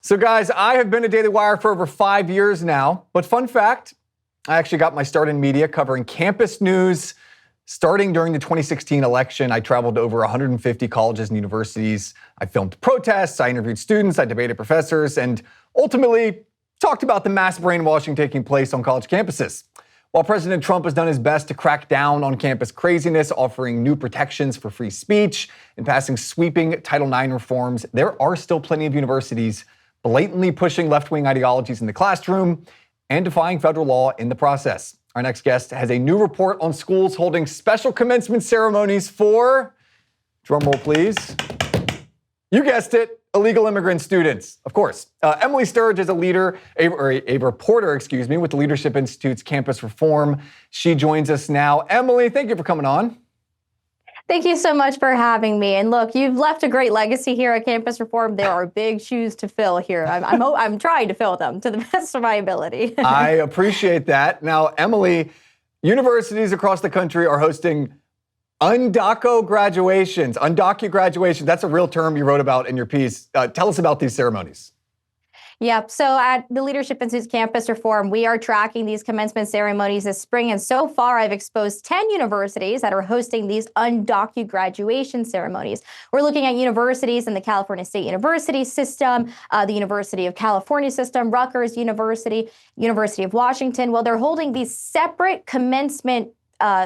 So guys, I have been a Daily Wire for over 5 years now, but fun fact, I actually got my start in media covering campus news. Starting during the 2016 election, I traveled to over 150 colleges and universities. I filmed protests, I interviewed students, I debated professors, and ultimately talked about the mass brainwashing taking place on college campuses. While President Trump has done his best to crack down on campus craziness, offering new protections for free speech and passing sweeping Title IX reforms, there are still plenty of universities blatantly pushing left-wing ideologies in the classroom and defying federal law in the process. Our next guest has a new report on schools holding special commencement ceremonies for, drumroll please, you guessed it, illegal immigrant students, of course. Emily Sturge is a reporter, with the Leadership Institute's Campus Reform. She joins us now. Emily, thank you for coming on. Thank you so much for having me. And look, you've left a great legacy here at Campus Reform. There are big shoes to fill here. I'm trying to fill them to the best of my ability. I appreciate that. Now, Emily, universities across the country are hosting Undocu-Graduations. Undocu-Graduations, that's a real term you wrote about in your piece. Tell us about these ceremonies. Yep. So at the Leadership Institute's Campus Reform, we are tracking these commencement ceremonies this spring. And so far, I've exposed 10 universities that are hosting these Undocu-Graduation ceremonies. We're looking at universities in the California State University system, the University of California system, Rutgers University, University of Washington. Well, they're holding these separate commencement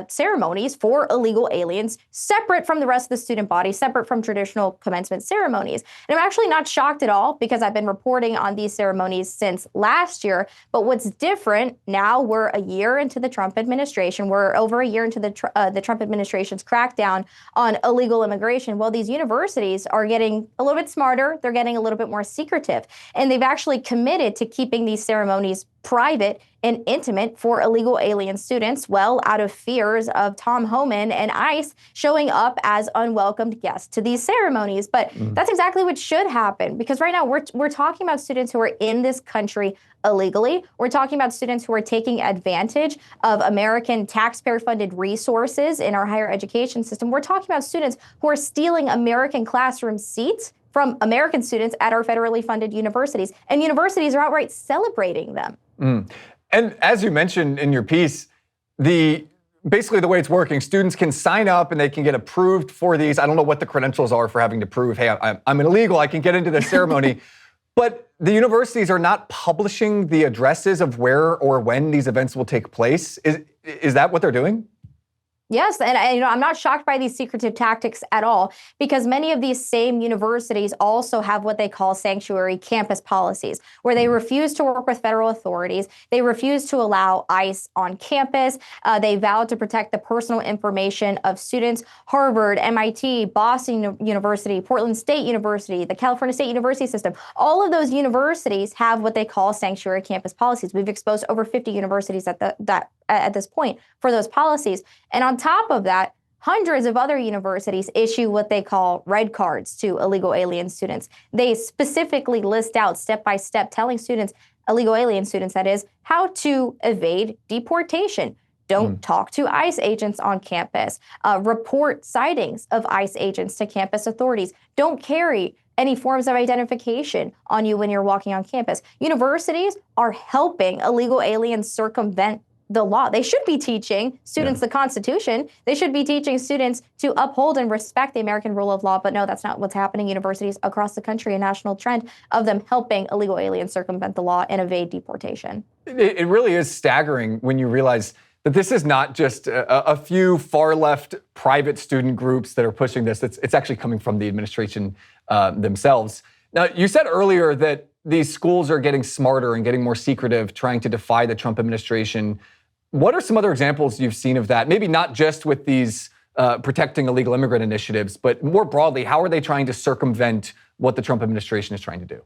ceremonies for illegal aliens, separate from the rest of the student body, separate from traditional commencement ceremonies. And I'm actually not shocked at all because I've been reporting on these ceremonies since last year. But what's different now, we're a year into the Trump administration. We're over a year into the Trump administration's crackdown on illegal immigration. Well, these universities are getting a little bit smarter. They're getting a little bit more secretive. And they've actually committed to keeping these ceremonies private and intimate for illegal alien students, well, out of fears of Tom Homan and ICE showing up as unwelcomed guests to these ceremonies. But that's exactly what should happen, because right now we're talking about students who are in this country illegally. We're talking about students who are taking advantage of American taxpayer-funded resources in our higher education system. We're talking about students who are stealing American classroom seats from American students at our federally funded universities. And universities are outright celebrating them. And as you mentioned in your piece, basically the way it's working, students can sign up and they can get approved for these. I don't know what the credentials are for having to prove, hey, I'm an illegal, I can get into this ceremony. But the universities are not publishing the addresses of where or when these events will take place. Is that what they're doing? Yes, and I'm not shocked by these secretive tactics at all, because many of these same universities also have what they call sanctuary campus policies, where they refuse to work with federal authorities. They refuse to allow ICE on campus. They vow to protect the personal information of students. Harvard, MIT, Boston University, Portland State University, the California State University system, all of those universities have what they call sanctuary campus policies. We've exposed over 50 universities at this point for those policies. And on top of that, hundreds of other universities issue what they call red cards to illegal alien students. They specifically list out step by step, telling students, illegal alien students that is, how to evade deportation. Don't talk to ICE agents on campus. Report sightings of ICE agents to campus authorities. Don't carry any forms of identification on you when you're walking on campus. Universities are helping illegal aliens circumvent the law. They should be teaching students the Constitution. They should be teaching students to uphold and respect the American rule of law. But no, that's not what's happening. Universities across the country, a national trend of them helping illegal aliens circumvent the law and evade deportation. It really is staggering when you realize that this is not just a few far-left private student groups that are pushing this. It's actually coming from the administration themselves. Now, you said earlier that these schools are getting smarter and getting more secretive, trying to defy the Trump administration. What are some other examples you've seen of that? Maybe not just with these protecting illegal immigrant initiatives, but more broadly, how are they trying to circumvent what the Trump administration is trying to do?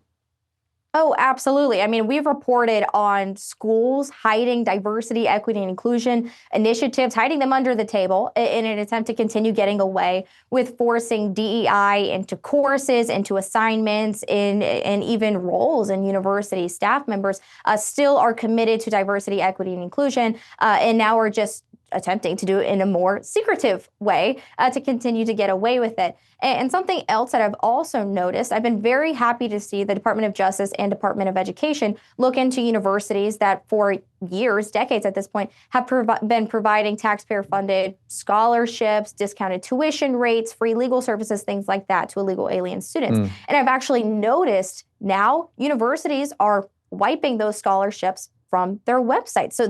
Oh, absolutely. I mean, we've reported on schools hiding diversity, equity, and inclusion initiatives, hiding them under the table in an attempt to continue getting away with forcing DEI into courses, into assignments, and even roles in university. Staff members still are committed to diversity, equity, and inclusion, and now are just attempting to do it in a more secretive way to continue to get away with it. And something else that I've also noticed, I've been very happy to see the Department of Justice and Department of Education look into universities that for years, decades at this point, have been providing taxpayer-funded scholarships, discounted tuition rates, free legal services, things like that to illegal alien students. And I've actually noticed now universities are wiping those scholarships from their website. So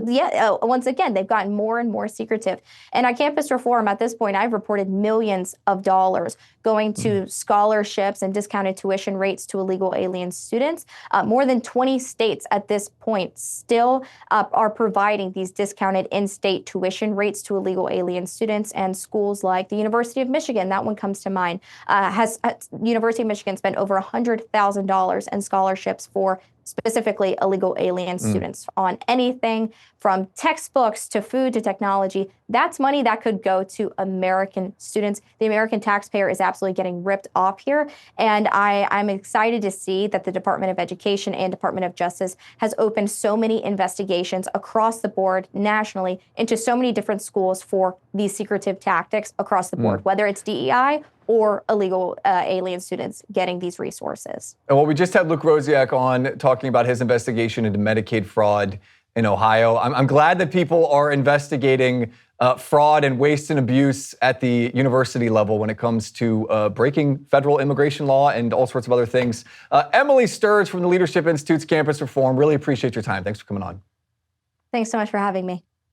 once again, they've gotten more and more secretive. And at Campus Reform, at this point, I've reported millions of dollars going to scholarships and discounted tuition rates to illegal alien students. More than 20 states at this point still are providing these discounted in-state tuition rates to illegal alien students. And schools like the University of Michigan, that one comes to mind, University of Michigan spent over $100,000 in scholarships for specifically illegal alien students on anything from textbooks to food to technology. That's money that could go to American students. The American taxpayer is absolutely getting ripped off here. And I'm excited to see that the Department of Education and Department of Justice has opened so many investigations across the board nationally into so many different schools for these secretive tactics across the board, whether it's DEI or illegal alien students getting these resources. And well, we just had Luke Rosiak on talking about his investigation into Medicaid fraud in Ohio. I'm glad that people are investigating fraud and waste and abuse at the university level when it comes to breaking federal immigration law and all sorts of other things. Emily Sturge from the Leadership Institute's Campus Reform, really appreciate your time. Thanks for coming on. Thanks so much for having me.